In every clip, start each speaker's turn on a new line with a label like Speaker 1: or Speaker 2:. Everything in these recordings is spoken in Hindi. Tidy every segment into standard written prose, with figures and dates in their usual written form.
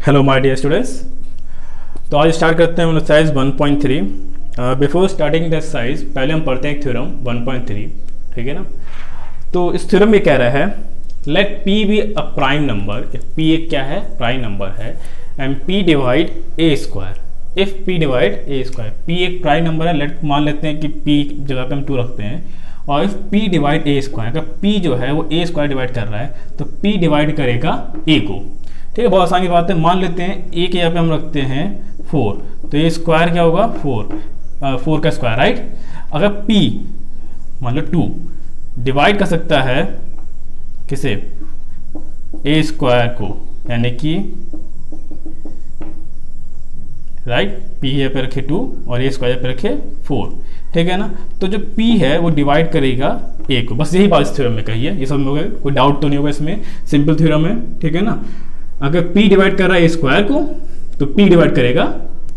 Speaker 1: Hello my dear students. तो आज स्टार्ट करते हैं हम लोग size 1.3। Before starting the size पहले हम पढ़ते हैं एक थ्योरम 1.3, ठीक है ना। तो इस थ्योरम में कह रहा है let p be a prime number. p एक क्या है, प्राइम नंबर है, and p divide a square if p divide a square. p एक प्राइम नंबर है, लेट मान लेते हैं कि p जगह पे हम 2 रखते हैं, और if p divide a square, अगर p जो है वो a स्क्वायर डिवाइड कर रहा है तो p डिवाइड करेगा a को, ठीक है। बहुत आसानी बात है। मान लेते हैं a के यहाँ पे हम रखते हैं 4, तो ये स्क्वायर क्या होगा 4 का स्क्वायर, राइट। अगर p मतलब 2 डिवाइड कर सकता है किसे, a स्क्वायर को, यानी कि राइट, p यहाँ पे रखे 2 और a स्क्वायर पे रखे 4, ठीक है ना। तो जो p है वो डिवाइड करेगा a को। बस यही बात इस थ्योरम में कही है, ये समझ में हो गया, कोई डाउट तो नहीं होगा इसमें, सिंपल थ्योरम है, ठीक है ना। अगर p डिवाइड कर रहा है a स्क्वायर को तो p डिवाइड करेगा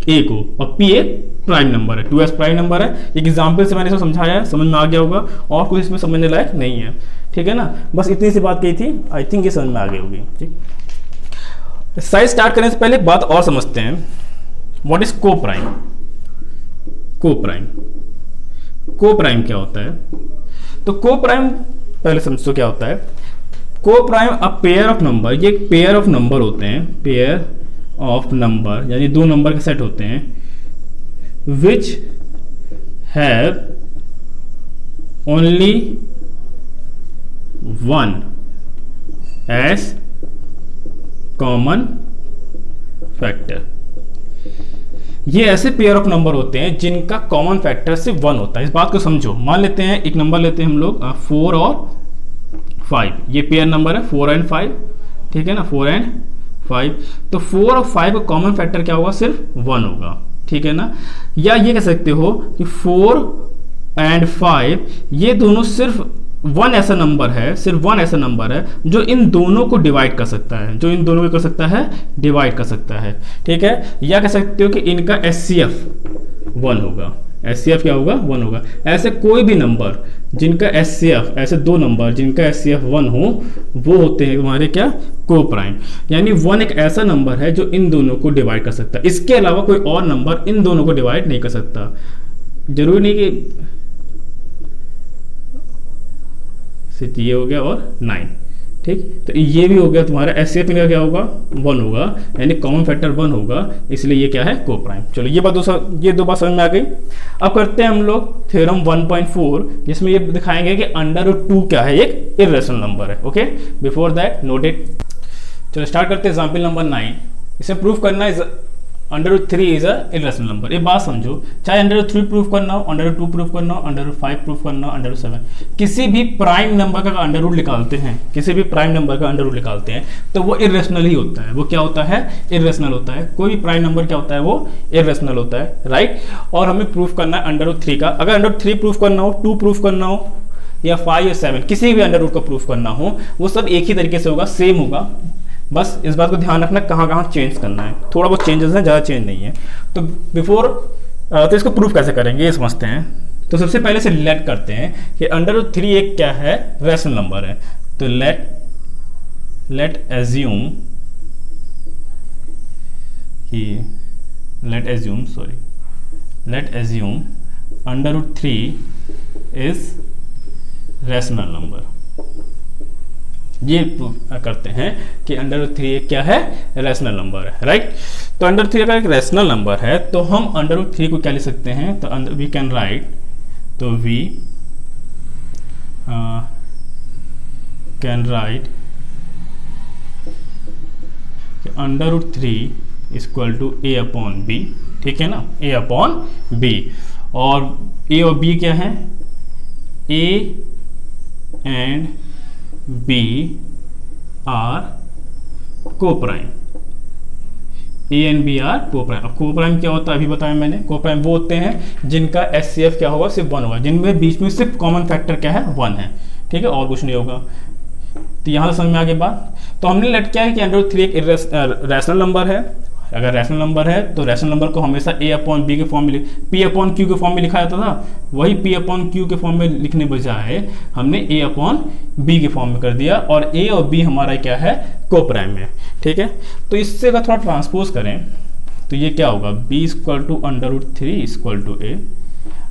Speaker 1: a को, और p एक प्राइम नंबर है, 2s प्राइम नंबर है। एक एग्जाम्पल से मैंने इसको समझाया है, समझ में आ गया होगा, और कुछ इसमें समझने लायक नहीं है, ठीक है ना। बस इतनी सी बात कही थी, आई थिंक ये समझ में आ गई होगी, ठीक। साइज स्टार्ट करने से पहले एक बात और समझते हैं, व्हाट इज को प्राइम। को प्राइम क्या होता है? तो को प्राइम पहले समझो क्या होता है। को prime a pair of number, ये एक पेयर ऑफ नंबर होते हैं, पेयर ऑफ नंबर यानी 2 नंबर के सेट होते हैं, which have only one as common factor. ये ऐसे पेयर ऑफ नंबर होते हैं जिनका कॉमन फैक्टर सिर्फ 1 होता है। इस बात को समझो। मान लेते हैं एक नंबर लेते हैं हम लोग 4 और 5, ये पेयर नंबर है 4 एंड 5, ठीक है ना, 4 एंड 5। तो 4 और 5 का कॉमन फैक्टर क्या होगा, सिर्फ 1 होगा, ठीक है ना। या ये कह सकते हो कि 4 एंड 5 ये दोनों सिर्फ 1 ऐसा नंबर है, सिर्फ 1 ऐसा नंबर है जो इन दोनों को डिवाइड कर सकता है, जो इन दोनों को कर सकता है, डिवाइड कर सकता है, ठीक है। या कह सकते हो कि इनका SCF 1 होगा। SCF क्या होगा, 1 होगा। ऐसे कोई भी नंबर जिनका SCF, ऐसे 2 नंबर जिनका SCF 1 हो, वो होते हैं हमारे क्या, को प्राइम। यानी 1 एक ऐसा नंबर है जो इन दोनों को डिवाइड कर सकता है, इसके अलावा कोई और नंबर इन दोनों को डिवाइड नहीं कर सकता। जरूरी नहीं कि सिर्फ ये हो गया और 9, ठीक। तो ये भी हो गया तुम्हारा SCF इनका क्या होगा, 1 होगा, यानी कॉमन फैक्टर 1 होगा, इसलिए ये क्या है, को प्राइम। चलो ये दो बात समझ में आ गई। अब करते हैं हम लोग थ्योरम 1.4, जिसमें ये दिखाएंगे कि अंडर रूट 2 क्या है, एक इर्रेशनल नंबर है। Okay, before that note it. चलो स्टार्ट करते हैं एग्जाम्पल नंबर 9। इसे प्रूफ करना है under root 3 is a irrational number. ये बात समझो, चाहे अंडर रूट 3 प्रूफ करना हो, अंडर रूट 2 प्रूफ करना हो, अंडर रूट 5 प्रूफ करना हो, अंडर रूट 7, किसी भी प्राइम नंबर का अंडर रूट निकालते हैं, किसी भी प्राइम नंबर का अंडर रूट निकालते हैं तो वो इर्रेशनल ही होता है। वो क्या होता है, इर्रेशनल होता है। कोई भी प्राइम नंबर क्या होता है, वो इर्रेशनल होता है, राइट। और हमें प्रूफ करना है अंडर रूट 3 का। अगर अंडर रूट 3 प्रूफ करना हो, 2 प्रूफ करना हो, या 5 या 7, किसी भी अंडर रूट को प्रूफ करना हो, वो सब एक ही तरीके से होगा, सेम होगा। बस इस बात को ध्यान रखना कहाँ कहाँ चेंज करना है, थोड़ा बहुत चेंजेस है, ज़्यादा चेंज नहीं है। तो तो इसको प्रूफ कैसे करेंगे ये समझते हैं। तो सबसे पहले से लेट करते हैं कि अंडर रूट 3 एक क्या है, रैशनल नंबर है। तो let assume under root 3 is rational number. ये करते हैं कि अंडर रूट 3 एक क्या है, रैशनल नंबर है, राइट। तो अंडर रूट 3 अगर एक रैशनल नंबर है तो हम अंडर रूट 3 को क्या लिख सकते हैं, तो वी कैन राइट, तो we can write under root 3 equal to a/b, ठीक है ना, a/b। और a और b क्या है, a and B are coprime, A and B are coprime. अब को प्राइम क्या होता है अभी बताया मैंने। को प्राइम वो होते हैं जिनका SCF क्या होगा, सिर्फ 1 होगा, जिनमें बीच में सिर्फ कॉमन फैक्टर क्या है, 1 है, ठीक है, और कुछ नहीं होगा। तो यहाँ से समझ में आ गई बात। तो हमने लेट किया है कि अंडर रूट 3 एक रैशनल नंबर है। अगर रैशनल नंबर है तो रैशनल नंबर को हमेशा a/b के फॉर्म में p/q के फॉर्म में लिखा जाता था, वही p/q के फॉर्म में लिखने बजाय हमने a/b के फॉर्म में कर दिया, और a और b हमारा क्या है, कोप्राइम में, ठीक है। तो इससे अगर थोड़ा ट्रांसपोज करें तो ये क्या होगा, b equal to under root 3 equal to a।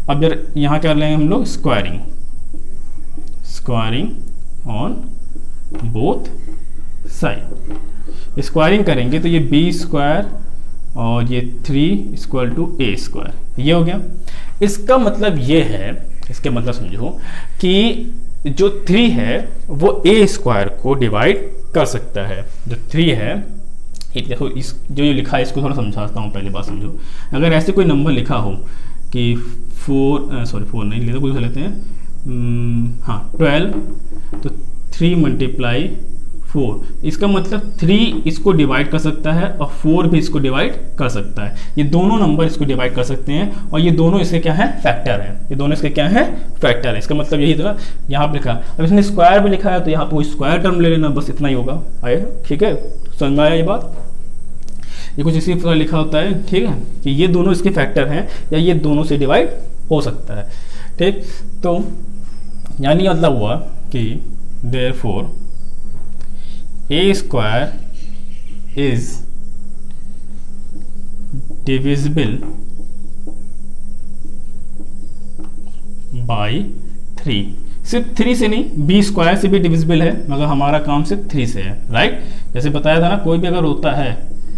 Speaker 1: अब यार यहाँ क्या लेंगे हम लोग, squaring on both side. Squaring करेंगे तो ये b स्क्वायर और ये 3 इक्वल टू a स्क्वायर, ये हो गया। इसका मतलब ये है, इसके मतलब समझो कि जो 3 है वो a स्क्वायर को डिवाइड कर सकता है। जो 3 है, एक देखो इस जो ये लिखा है इसको थोड़ा समझाता हूँ, पहले बात समझो। अगर ऐसे कोई नंबर लिखा हो कि 4 नहीं लेते, कुछ लेते हैं, हाँ 12, तो 3 मल्टीप्लाई 4, इसका मतलब 3 इसको डिवाइड कर सकता है और 4 भी इसको डिवाइड कर सकता है। ये दोनों नंबर इसको डिवाइड कर सकते हैं और ये दोनों इसके क्या है, फैक्टर है। ये दोनों इसके क्या है, फैक्टर है। इसका मतलब यही था, यहाँ पे लिखा। अब इसने स्क्वायर भी लिखा है तो यहाँ पे स्क्वायर टर्म ले लेना, बस इतना ही होगा। आए, ठीक है, समझ में आया ये बात। ये कुछ इसी तरह लिखा होता है, ठीक है, कि ये दोनों इसके फैक्टर हैं या ये दोनों से डिवाइड हो सकता है, ठीक। तो यानी मतलब हुआ कि therefore a square is divisible by 3। सिर्फ 3 से नहीं, b स्क्वायर से भी डिविजिबल है, मगर हमारा काम सिर्फ 3 से है, राइट। जैसे बताया था ना, कोई भी अगर होता है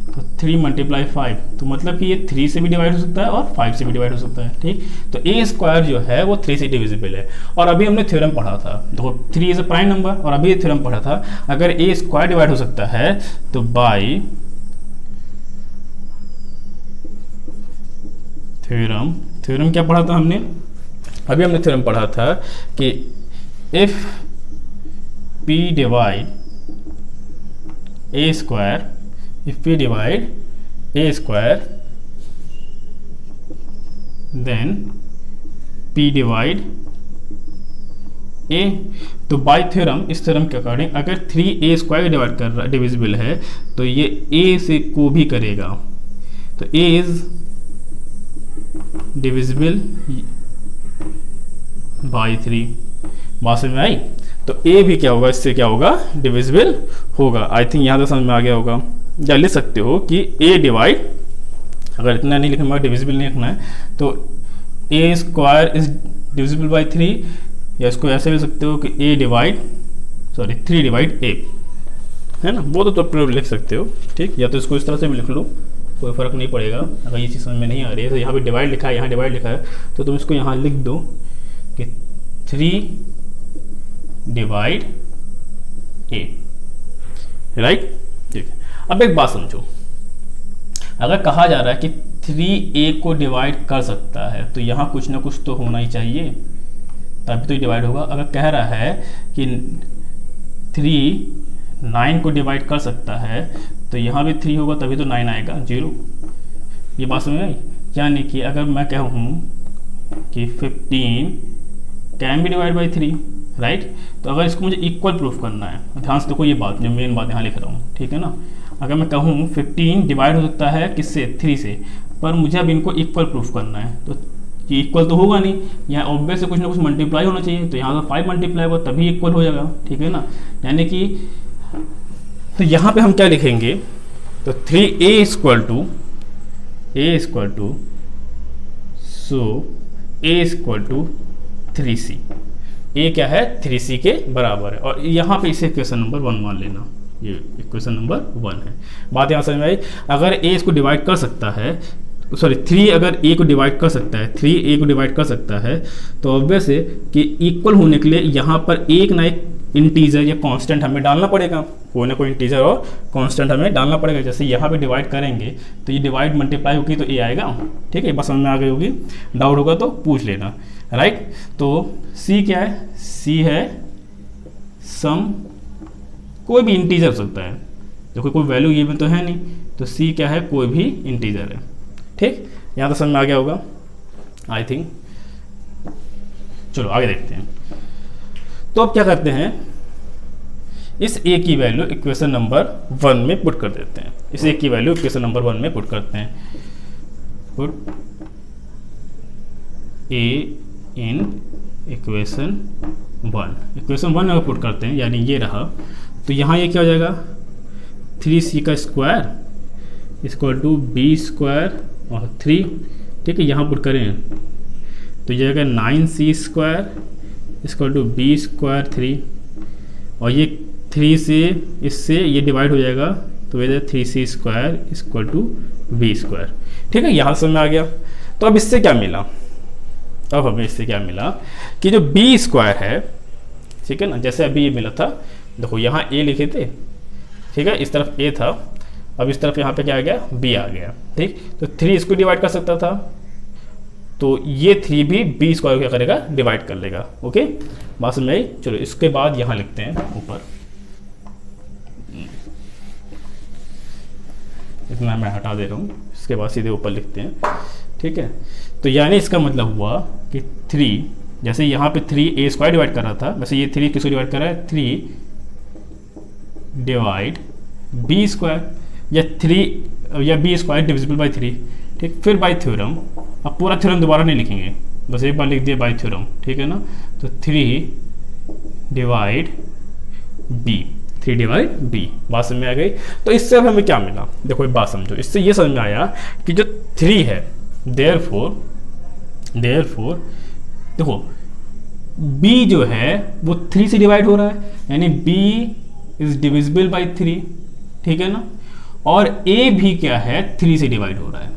Speaker 1: तो 3 मल्टीप्लाई 5, तो मतलब कि ये 3 से भी डिवाइड हो सकता है और 5 से भी डिवाइड हो सकता है, ठीक। तो a स्क्वायर जो है वो 3 से डिविजिबल है। और अभी हमने थ्योरम पढ़ा था, देखो 3 इज अ प्राइम नंबर, और अभी थ्योरम पढ़ा था, अगर a स्क्वायर डिवाइड हो सकता है तो बाई थ्योरम क्या पढ़ा था हमने, अभी हमने थ्योरम पढ़ा था कि if p divide a square, if p divide a square then p divide a। तो बाय थ्योरम, इस थ्योरम के अकॉर्डिंग अगर 3a स्क्वायर डिवाइड कर रहा डिविजिबल है तो ये a से को भी करेगा, तो a इज डिविजिबल बाय 3। बात समझ में आई। तो a भी क्या होगा, इससे क्या होगा, डिविजिबल होगा। आई थिंक यहाँ तो समझ में आ गया होगा। या लिख सकते हो कि a डिवाइड, अगर इतना नहीं लिखना, डिविजिबल नहीं लिखना है, तो a square is divisible by 3, या इसको ऐसे लिख सकते हो कि 3 डिवाइड a, है ना। वो तो लिख सकते हो, ठीक। या तो इसको इस तरह से भी लिख लो, कोई फ़र्क नहीं पड़ेगा। अगर ये चीज़ समझ में नहीं आ रही है तो यहाँ पे डिवाइड लिखा है, यहाँ डिवाइड लिखा है, तो तुम इसको यहाँ लिख दो कि 3 डिवाइड a, राइट, ठीक है। अब एक बात समझो, अगर कहा जा रहा है कि 3a को डिवाइड कर सकता है तो यहाँ कुछ ना कुछ तो होना ही चाहिए, तभी तो डिवाइड होगा। अगर कह रहा है कि 3 9 को डिवाइड कर सकता है तो यहाँ भी 3 होगा, तभी तो 9 आएगा, 0। ये बात समझ आई। यानी कि अगर मैं कहूँ कि 15 can be divide by 3, right. तो अगर इसको मुझे इक्वल प्रूफ करना है, ध्यान से देखो ये बात, जो मेन बात यहाँ लिख रहा हूँ, ठीक है ना। अगर मैं कहूँ 15 डिवाइड हो सकता है किससे, 3 से, पर मुझे अब इनको इक्वल प्रूफ करना है, तो ये इक्वल तो होगा नहीं, यहाँ ऑब्वियस से कुछ ना कुछ मल्टीप्लाई होना चाहिए, तो यहाँ तो 5 मल्टीप्लाई होगा तभी इक्वल हो जाएगा, ठीक है ना। यानी कि तो यहाँ पे हम क्या लिखेंगे, तो 3a equal to so a equal to 3c। a क्या है, 3c के बराबर है, और यहाँ पे इसे इक्वेशन नंबर 1 मान लेना, ये इक्वेशन नंबर 1 है। बात यहाँ समझ में आई। अगर a इसको डिवाइड कर सकता है, सॉरी 3 अगर a को डिवाइड कर सकता है, 3a को डिवाइड कर सकता है, तो ऑब्वियस है कि इक्वल होने के लिए यहाँ पर एक ना एक इंटीजर या कांस्टेंट हमें डालना पड़ेगा, कोई ना कोई इंटीजर और कांस्टेंट हमें डालना पड़ेगा। जैसे यहाँ पे डिवाइड करेंगे तो ये डिवाइड मल्टीप्लाई होगी तो a आएगा, ठीक है। बस समझ में आ गई होगी, डाउट होगा तो पूछ लेना, राइट। तो c क्या है, c है सम, कोई भी इंटीजर हो सकता है, देखो कोई वैल्यू ये में तो है नहीं, तो c क्या है, कोई भी इंटीजर है, ठीक। यहाँ तो समझ में आ गया होगा आई थिंक। चलो आगे देखते हैं। तो अब क्या करते हैं, इस a की वैल्यू इक्वेशन नंबर 1 में पुट कर देते हैं। इस a की वैल्यू इक्वेशन नंबर 1 में पुट करते हैं। Put a in equation 1, equation 1 अगर पुट करते हैं, यानी ये रहा, तो यहाँ ये क्या हो जाएगा, 3c का square equal to B square और 3, ठीक है। यहाँ पुट करें तो ये आएगा 9c square equal to B square 3, और ये 3 से इससे ये डिवाइड हो जाएगा तो ये 3c square equal to B square, ठीक है। यहाँ समझ में आ गया। तो अब इससे क्या मिला, अब हमें इससे क्या मिला कि जो बी स्क्वायर है, ठीक है ना, जैसे अभी ये मिला था, देखो यहाँ ए लिखे थे, ठीक है, इस तरफ ए था, अब इस तरफ यहाँ पे क्या आ गया, बी आ गया, ठीक। तो 3 इसको डिवाइड कर सकता था, तो ये 3 भी बी स्क्वायर क्या करेगा, डिवाइड कर लेगा। ओके, बात समझ आई। चलो इसके बाद यहाँ लिखते हैं ऊपर, इतना मैं हटा दे रहा हूँ, इसके बाद सीधे ऊपर लिखते हैं, ठीक है। तो यानी इसका मतलब हुआ कि 3, जैसे यहाँ पे 3 ए स्क्वायर डिवाइड कर रहा था, वैसे ये 3 किसको डिवाइड कर रहा है, 3 डिवाइड बी स्क्वायर, या 3 या बी स्क्वायर डिविजिबल बाई 3, ठीक। फिर बाई थ्योरम, अब पूरा थ्योरम दोबारा नहीं लिखेंगे, बस एक बार लिख दिया बाई थ्योरम, ठीक है ना। तो 3 डिवाइड बी, 3 डिवाइड बी, बात समझ में आ गई। तो इससे अब हमें क्या मिला, देखो एक बात समझो, इससे ये समझ में आया कि जो 3 है, देयरफॉर देखो b जो है वो 3 से डिवाइड हो रहा है, यानी b इज डिविजिबल बाई 3, ठीक है ना। और a भी क्या है, 3 से डिवाइड हो रहा है,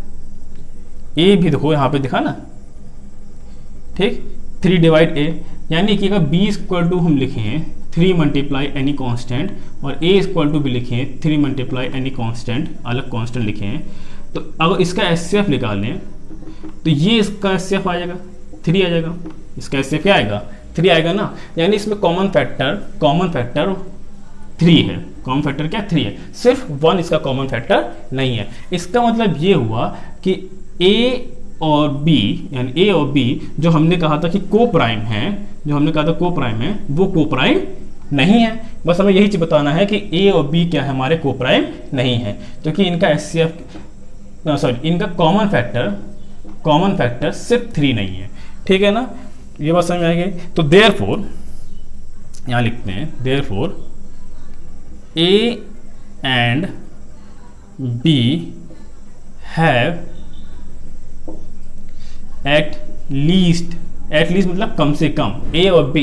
Speaker 1: a भी देखो यहाँ पे दिखा ना, ठीक, 3 डिवाइड a, यानी कि अगर b इक्वल टू हम लिखें 3 मल्टीप्लाई एनी कांस्टेंट और a इक्वल टू भी लिखें 3 मल्टीप्लाई एनी कांस्टेंट, अलग कांस्टेंट लिखें, तो अगर इसका एचसीएफ निकालें तो ये इसका एचसीएफ आ जाएगा 3 आ जाएगा, इसका एचसीएफ क्या आएगा, 3 आएगा ना। यानी इसमें कॉमन फैक्टर 3 है, कॉमन फैक्टर क्या 3 है, सिर्फ 1 इसका कॉमन फैक्टर नहीं है। इसका मतलब ये हुआ कि a और b, यानी a और b जो हमने कहा था कि को प्राइम है, वो को प्राइम नहीं है। बस हमें यही चीज बताना है कि a और b क्या है, हमारे को प्राइम नहीं है, क्योंकि इनका एचसीएफ इनका कॉमन फैक्टर सिर्फ 3 नहीं है, ठीक है ना। ये बात समझ में आ गई। तो देयरफॉर यहाँ लिखते हैं, therefore a and b have at least मतलब कम से कम, a और b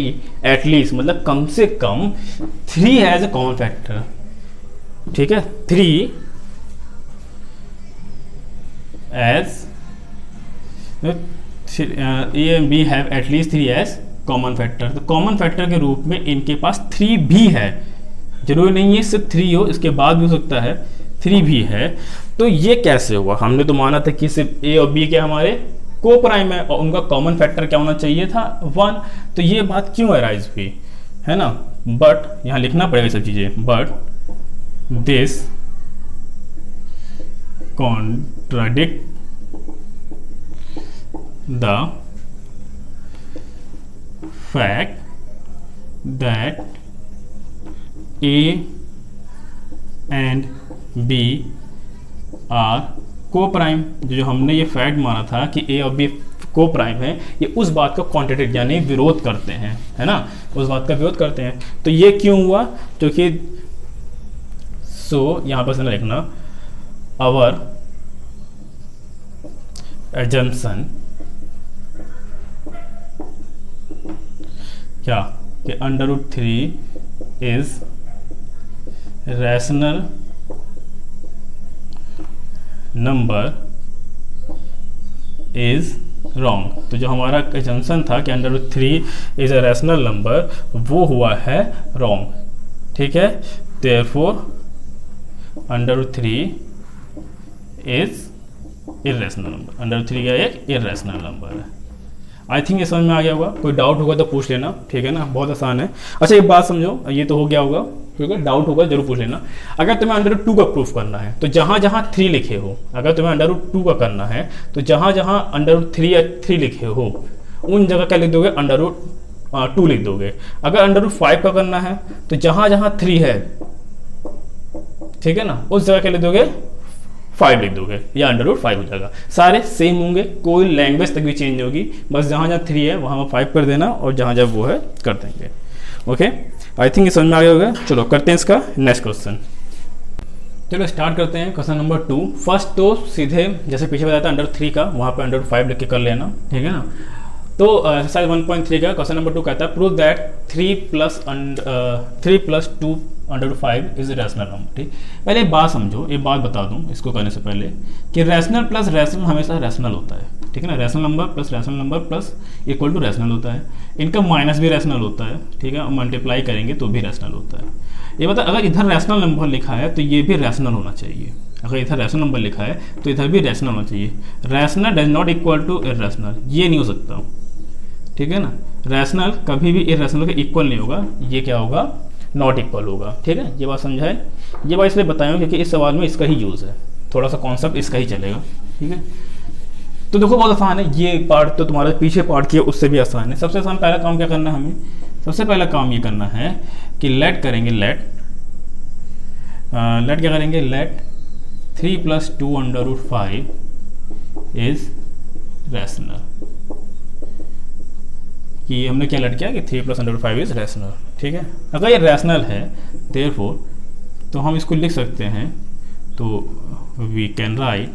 Speaker 1: एट लीस्ट मतलब कम से कम 3 हैज अ कॉमन फैक्टर, ठीक है। 3 as a and b have at least 3 as common factor. तो कॉमन फैक्टर के रूप में इनके पास 3 भी है, जरूरी नहीं है सिर्फ 3 हो, इसके बाद भी हो सकता है 3 भी है। तो ये कैसे हुआ, हमने तो माना था कि सिर्फ a और b के हमारे को प्राइम है और उनका कॉमन फैक्टर क्या होना चाहिए था, 1। तो ये बात क्यों अराइज हुई, है ना। बट यहाँ लिखना पड़ेगा सब चीजें, but this contradict the fact that A and B are co-prime. जो हमने ये फैक्ट माना था कि A और B को-प्राइम है, ये उस बात का कॉन्ट्रडिक्ट यानी विरोध करते हैं, है ना, उस बात का विरोध करते हैं। तो ये क्यों हुआ, क्योंकि यहाँ पर लिखना our assumption क्या कि √3 is rational number is wrong। तो जो हमारा assumption था कि √3 is a rational number, वो हुआ है wrong, ठीक है। therefore √3 इज इरेशनल नंबर, √3 का एक इरेशनल नंबर है। आई थिंक ये समझ में आ गया होगा, कोई डाउट होगा तो पूछ लेना, ठीक है ना, बहुत आसान है। अच्छा एक बात समझो, ये तो हो गया होगा, ठीक है, डाउट होगा जरूर पूछ लेना। अगर तुम्हें √2 का प्रूफ करना है तो जहाँ जहाँ 3 लिखे हो, अगर तुम्हें √2 का करना है तो जहाँ जहाँ √3 या 3 लिखे हो उन जगह क्या लिख दोगे, √2 लिख दोगे। अगर √5 का करना है तो जहाँ जहाँ 3 है, ठीक है ना, उस जगह क्या लिख दोगे, 5 लिख दोगे, या √5 हो जाएगा। सारे सेम होंगे, कोई लैंग्वेज तक भी चेंज होगी, बस जहाँ जहाँ 3 है वहाँ 5 कर देना और जहाँ जहाँ वो है कर देंगे। ओके, आई थिंक ये समझ में आ गया होगा। चलो करते हैं इसका नेक्स्ट क्वेश्चन। चलो स्टार्ट करते हैं क्वेश्चन नंबर 2। फर्स्ट तो सीधे जैसे पीछे बताया था अंडर 3 का, वहाँ पे अंडर 5 लिख के कर लेना, ठीक है ना। तो एक्सरसाइज 1.3 का क्वेश्चन नंबर 2 कहता है prove that 3 plus 2 under 5 is rational number. ठीक, पहले एक बात समझो, एक बात बता दूं इसको करने से पहले कि रैशनल प्लस रैशनल हमेशा रैशनल होता है, ठीक है ना। Rational number plus rational number plus equal to rational होता है। इनका माइनस भी रैशनल होता है, ठीक है, मल्टीप्लाई करेंगे तो भी रैशनल होता है। ये बता, अगर इधर रैशनल नंबर लिखा है तो ये भी रैशनल होना चाहिए। अगर इधर रैशनल नंबर लिखा है तो इधर भी रैशनल होना चाहिए। Rational does not equal to irrational, ये नहीं हो सकता, ठीक है ना। रैशनल कभी भी इरैशनल के इक्वल नहीं होगा, ये क्या होगा, नॉट इक्वल होगा, ठीक है। ये बात समझाए, ये बात इसलिए बताया क्योंकि इस सवाल में इसका ही यूज़ है, थोड़ा सा कॉन्सेप्ट इसका ही चलेगा, ठीक है। तो देखो बहुत आसान है, ये पार्ट तो तुम्हारा पीछे पार्ट किया उससे भी आसान है। सबसे आसान पहला काम क्या करना है हमें, सबसे पहला काम ये करना है कि लेट करेंगे, लेट क्या करेंगे, let 3 plus 2 under root 5 is rational. कि हमने क्या लेट किया कि 3 plus under root 5 is rational, ठीक है। अगर ये रैशनल है देयरफॉर तो हम इसको लिख सकते हैं, तो we can write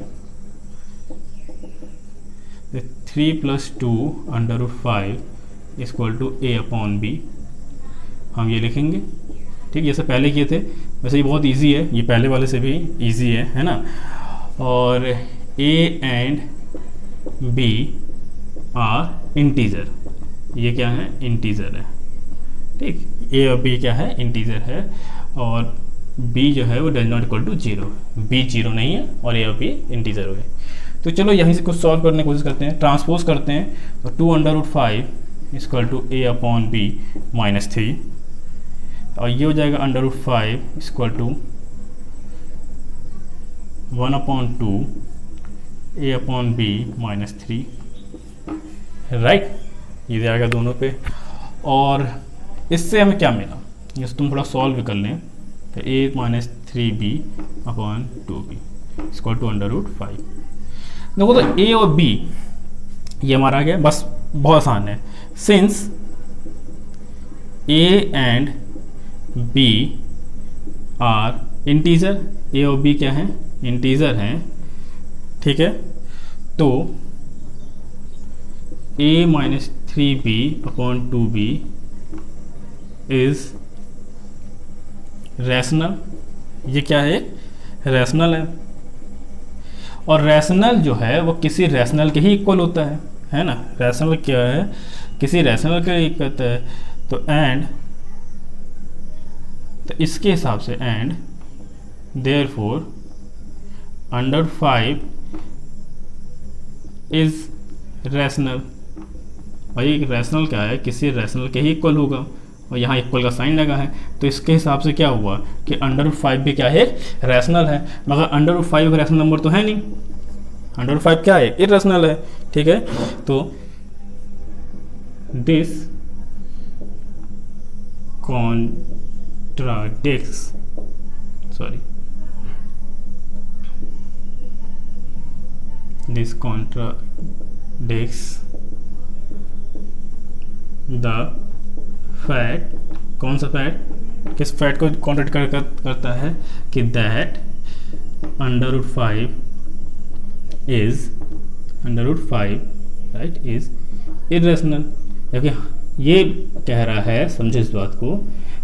Speaker 1: 3 plus 2 under root 5 equal to a upon b। हम ये लिखेंगे, ठीक, जैसे पहले किए थे वैसे ये बहुत इजी है, ये पहले वाले से भी इजी है ना। और a and b are integer, ये क्या है, इंटीजर है, ठीक। a और b क्या है, इंटीजर है, और b जो है वो does not equal to 0, b 0 नहीं है और a और b इंटीजर हो गए। तो चलो यहीं से कुछ सॉल्व करने की कोशिश करते हैं, ट्रांसपोज करते हैं। तो 2 under root 5 equal to a upon b minus 3, और ये हो जाएगा under root 5 equal to 1 upon 2 a upon b minus 3, right. ये जाएगा दोनों पे, और इससे हमें क्या मिला, ये तुम थोड़ा सॉल्व भी कर लें। तो a minus 3b upon 2b equal to under root 5। देखो तो a और b ये हमारा आ गया, बस बहुत आसान है। Since a and b are integer, a और b क्या है, इंटीजर हैं, ठीक है। तो a minus 3b upon 2b is rational, ये क्या है, रैशनल है। और रैशनल जो है वो किसी रैशनल के ही इक्वल होता है ना। रैशनल क्या है, किसी रैशनल के इक्वल होता है। तो एंड, तो इसके हिसाब से and therefore under 5 is rational. भाई रैशनल क्या है, किसी रैशनल के ही इक्वल होगा, और यहाँ इक्वल का साइन लगा है, तो इसके हिसाब से क्या हुआ कि अंडर रूट 5 भी क्या है, रैशनल है। मगर अंडर रूट 5 रैशनल नंबर तो है नहीं, अंडर रूट 5 क्या है, इरैशनल है, ठीक है। तो this contradicts, sorry, this contradicts the fact, कौन सा फैक्ट, किस फैक्ट को कॉन्ट्रैक्ट करता है कि that under root 5 is, under root 5 right is irrational. देखिए ये कह रहा है, समझो इस बात को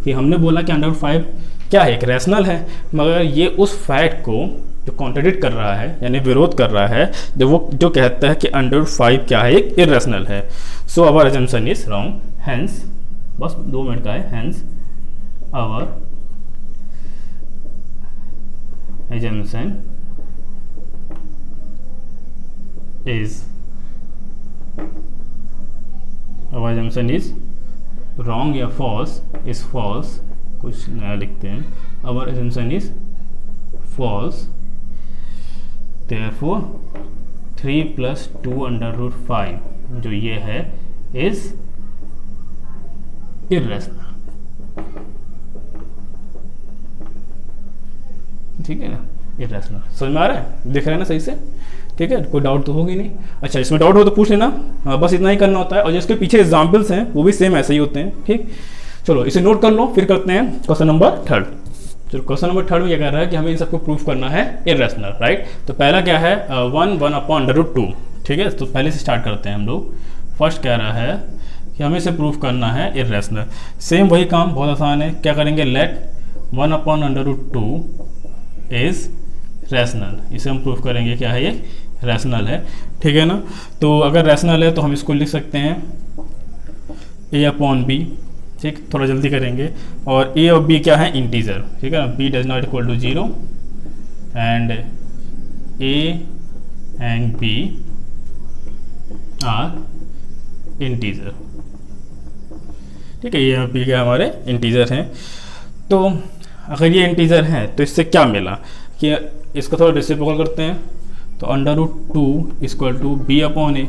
Speaker 1: कि हमने बोला कि अंडर रूट 5 क्या है, एक रैशनल है, मगर ये उस फैक्ट को जो कॉन्ट्रडिक्ट कर रहा है, यानी विरोध कर रहा है, जो कहता है कि अंडर रूट 5 क्या है, एक इरैशनल है। So our assumption is wrong, hence, बस 2 मिनट का है, hence our assumption is wrong या false, is false, कुछ नया लिखते हैं, our assumption is false, therefore 3 plus 2 under root 5 जो ये है is irrational, ठीक है ना, इरैशनल। समझ में आ रहा है, दिख रहा है ना सही से, ठीक है, कोई डाउट तो होगी नहीं। अच्छा, इसमें डाउट हो तो पूछ लेना, बस इतना ही करना होता है। और जिसके पीछे एग्जाम्पल्स हैं वो भी सेम ऐसे ही होते हैं, ठीक। चलो इसे नोट कर लो, फिर करते हैं क्वेश्चन नंबर 3। तो क्वेश्चन नंबर 3 में क्या कर रहा है कि हमें इन सबको प्रूफ करना है इरेशनल, राइट। तो पहला क्या है 1/√2, ठीक है। तो पहले से स्टार्ट करते हैं हम लोग। फर्स्ट कह रहा है कि हमें इसे प्रूफ करना है इरेशनल। सेम वही काम, बहुत आसान है। क्या करेंगे, लेट 1/√2 इज रैशनल, इसे हम प्रूफ करेंगे क्या है, ये रैशनल है, ठीक है ना। तो अगर रैशनल है तो हम इसको लिख सकते हैं a/b, ठीक। थोड़ा जल्दी करेंगे। और a और b क्या है, इंटीजर, ठीक है ना। b does not equal to 0 and a and b are integer, ठीक है। a और b क्या हमारे इंटीजर हैं। तो अगर ये इंटीजर हैं तो इससे क्या मिला कि इसको थोड़ा रेसिप्रोकल करते हैं। तो √2 इक्वल टू b/a,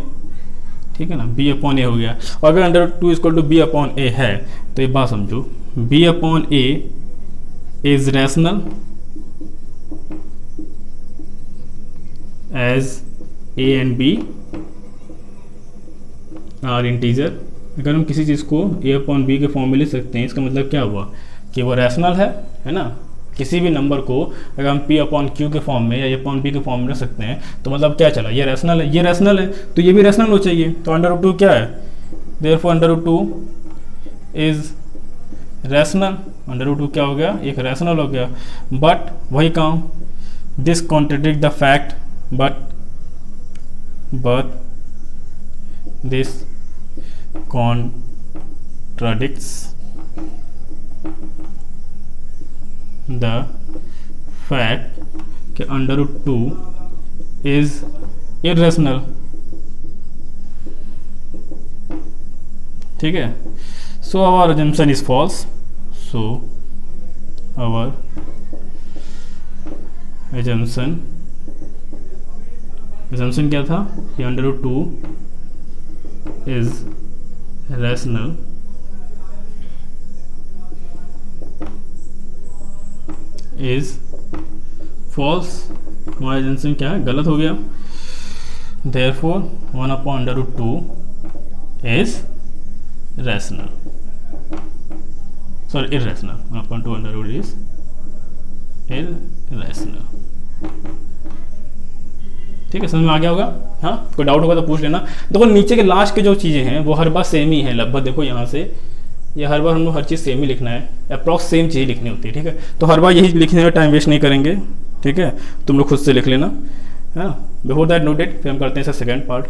Speaker 1: ठीक है ना, b/a हो गया। और अगर √2 इक्वल टू b/a है तो ये बात समझो, b/a is rational as a and b are integer. अगर हम किसी चीज़ को a/b के फॉर्म में लिख सकते हैं, इसका मतलब क्या हुआ कि वो रैशनल है ना। किसी भी नंबर को अगर हम p/q के फॉर्म में या a/b के फॉर्म में रख सकते हैं तो मतलब क्या चला, ये रैशनल है, ये रैशनल है, तो ये भी रैशनल हो चाहिए। तो √2 क्या है, देयरफॉर √2 इज रैशनल। √2 क्या हो गया, एक रैशनल हो गया। बट वही काम, this contradict the fact, but this contradicts the fact कि √2 is irrational, ठीक है। So our assumption is false. So our assumption क्या था कि √2 is rational is false। हमारा एजेंसन क्या है, गलत हो गया। therefore 1/√2 is rational, sorry irrational, 1/2 is irrational, ठीक है। समझ में आ गया होगा। हाँ, कोई डाउट होगा तो पूछ लेना। देखो नीचे के लास्ट के जो चीज़ें हैं वो हर बार सेम ही है लगभग। देखो यहाँ से ये हर बार हम लोग हर चीज़ सेम ही लिखना है, अप्रॉक्स सेम चीज़ लिखनी होती है, ठीक है। तो हर बार यही लिखने में टाइम वेस्ट नहीं करेंगे, ठीक है। तुम लोग खुद से लिख लेना, है ना। बिफोर दैट नोटेड, फिर हम करते हैं इसका सेकेंड पार्ट।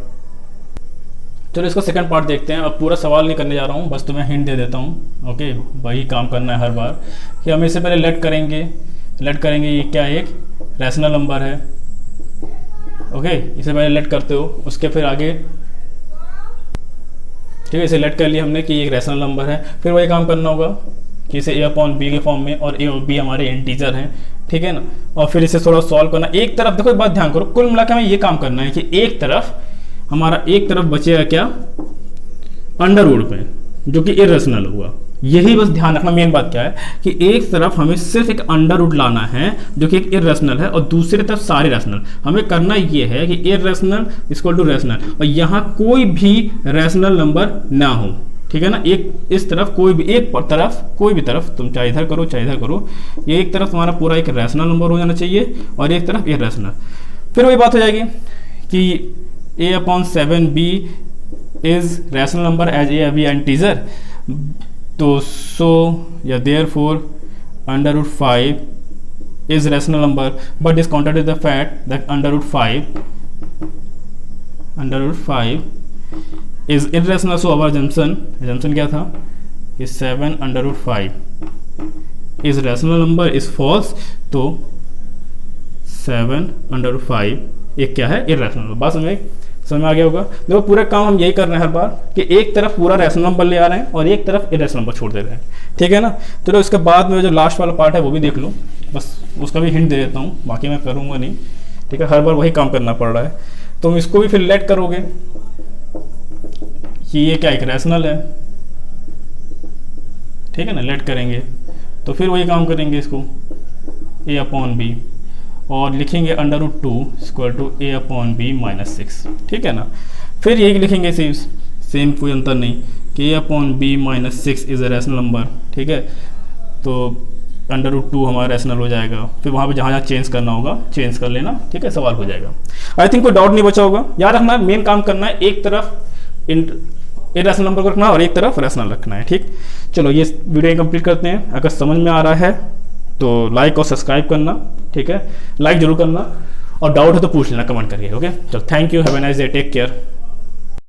Speaker 1: चलो इसका सेकंड पार्ट देखते हैं। अब पूरा सवाल नहीं करने जा रहा हूँ, बस तुम्हें हिंट दे देता हूँ, ओके। वही काम करना है हर बार कि हम इससे पहले लेट करेंगे ये क्या एक रैशनल नंबर है, ओके। इसे पहले लेट करते हो, उसके फिर आगे, ठीक है। इसे लेट कर लिया हमने कि ये एक रैशनल नंबर है। फिर वही काम करना होगा कि इसे a/b के फॉर्म में, और a और b हमारे इंटीजर हैं, ठीक है ना। और फिर इसे थोड़ा सॉल्व करना। एक तरफ देखो, एक बात ध्यान करो, कुल मिलाकर हमें ये काम करना है कि एक तरफ बचेगा क्या, √2 पे, जो कि इरेशनल हुआ। यही बस ध्यान रखना, मेन बात क्या है कि एक तरफ हमें सिर्फ एक √2 लाना है जो कि एक इरेशनल है, और दूसरी तरफ सारे रैशनल। हमें करना ये है कि इरेशनल इक्वल टू रैशनल, और यहाँ कोई भी रैशनल नंबर ना हो, ठीक है ना। एक इस तरफ कोई भी तरफ तुम चाहे इधर करो चाहे इधर करो, ये एक तरफ तुम्हारा पूरा एक रैशनल नंबर हो जाना चाहिए और एक तरफ इरेशनल। फिर वही बात हो जाएगी कि a/7b is rational number as a b integer. तो सो या therefore √5 is rational number, but this contradicts the fact that √5 is irrational. So our assumption क्या था कि 7/5 is rational number is false. तो 7/5 एक क्या है, irrational। बात समझ में आ गया होगा। देखो पूरा काम हम यही कर रहे हैं हर बार कि एक तरफ पूरा रैशनल नंबर ले आ रहे हैं और एक तरफ इरेशनल नंबर छोड़ दे रहे हैं, ठीक है ना। तो इसके बाद में जो लास्ट वाला पार्ट है वो भी देख लो, बस उसका भी हिंट दे देता हूँ, बाकी मैं करूँगा नहीं, ठीक है। हर बार वही काम करना पड़ रहा है। तो इसको भी फिर लेट करोगे कि ये क्या एक रैशनल है, ठीक है ना। लेट करेंगे तो फिर वही काम करेंगे, इसको a/b और लिखेंगे √2 इक्वल टू a/b-6, ठीक है ना। फिर यही लिखेंगे सेम कोई अंतर नहीं कि a/b-6 is a rational number, ठीक है। तो √2 हमारा रैशनल हो जाएगा। फिर वहाँ पे जहाँ जहाँ चेंज करना होगा चेंज कर लेना, ठीक है, सवाल हो जाएगा। आई थिंक कोई डाउट नहीं बचा होगा। याद रखना है मेन काम करना है, एक तरफ इरेशनल नंबर को रखना और एक तरफ रैशनल रखना है, ठीक। चलो ये वीडियो कंप्लीट करते हैं। अगर समझ में आ रहा है तो लाइक और सब्सक्राइब करना, ठीक है, लाइक जरूर करना, और डाउट है तो पूछ लेना कमेंट करके, ओके। चलो thank you, have a nice day, take care.